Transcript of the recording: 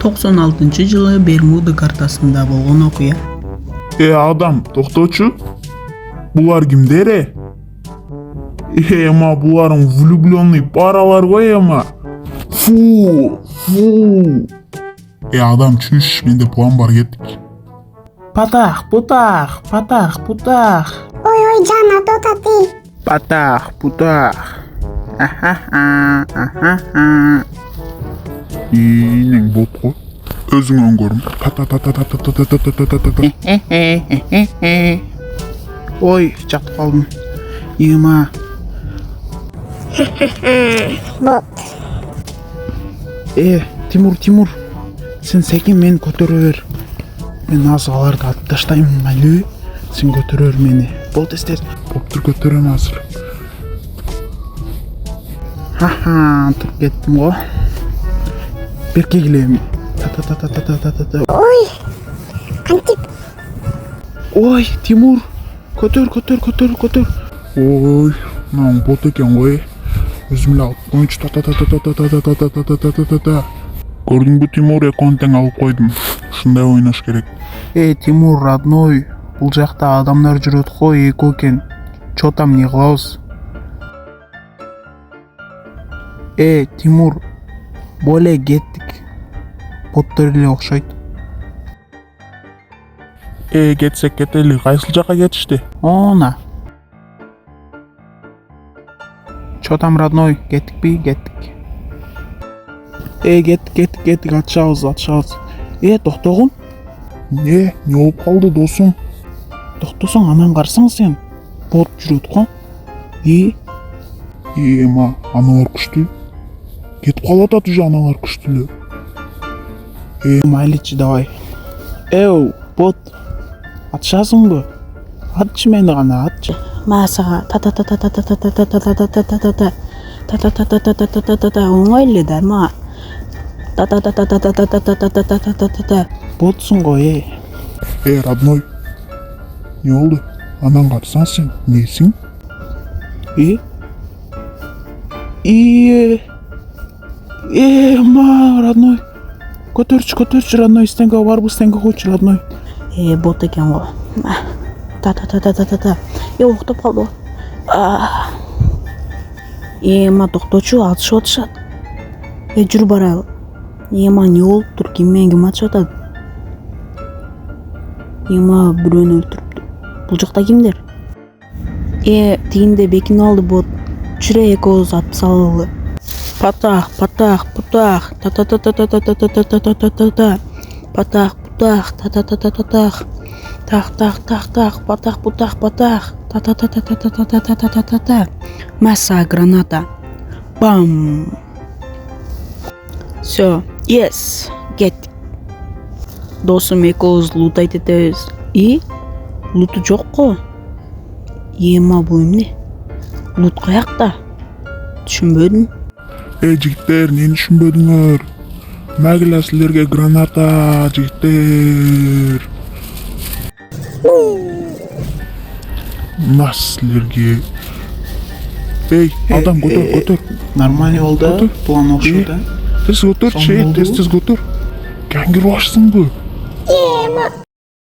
96-жылы Бермуда картасында болгон окуя. Адам, токточу. Булар кимдер? Эма буларың влюбленный паралар ғой эма. Фу. Адам, чүш, менде план бар, кеттик. Патах, путах. Ой, Жан, ата ты. Патах. Нең бот қой. Өзің өңгөрім. Ой, жатып калдым. Ема. Вот. Тимур. Сен секин мени көтөрө бер. Мен азыр аларды алып таштайм, майлы. Сен көтөрө бер мени. Бол тез. Боптыр көтөрөм азыр. Туруп кеттим го. Берке келем. Ой, кантип. Ой, Тимур. Көтөр. Ой, мынау бот екен ғой. Өзім эле алып коюнчу. Көрдүңбү, Тимур, эконтең алып койдум. Ушундай ойнош керек. Тимур, родной. Бул жакта адамдар жүрөт го, эко экен. Чо там не кылабыз? Тимур, боле кеттик. Боттор эле окшойт. Кетсек кетели. Кайсыл жака кетишти? Она. Чо там, родной? Кеттикпи? Кеттик. Кеттик. Атышабыз. Токтогун. Не болуп калды, досум? Токтосоң, анан карасаң сен. Бот жүрөт го. Эма, аналар күчтүү. Кетип калып атат уже аналар күчтүүлөр. Майличи давай. Бот. Атышасыңбы? Атчы мени гана, атчы. Масага оңой эле да ма. Ботсуң го, Родной. Не болду? Анан карасаң сен, несиң? Ма, родной. Көтөрчү, родной, стенга барбы, стенга койчу, родной. Бот экен го. Октоп калды. Ма, токточу, атышып атышат. Жүрү барайлы. Ма, не болуптур? Ким менен ким атышып атат? Ма, бирөөнү өлтүрүптүр. Бул жакта кимдер? Тигинде бекинип алды бот. Жүрө экөөбүз атып салалы. Патах. Патах. Масса граната. Бам. Всё. Yes. Get. Досум экөөбүз лутайт этебиз. Луту жок го. Ма, бул эмне? Лут каякта? Түшүнбөдүм. Жигиттер, нени түшүнбөдүңөр? Магила силерге граната, жигиттер. Нас силерге. Адам, көтөр. Нормально болду. План окшойт, Тез көтөр, тез көтөр. Кангир башсыңбы?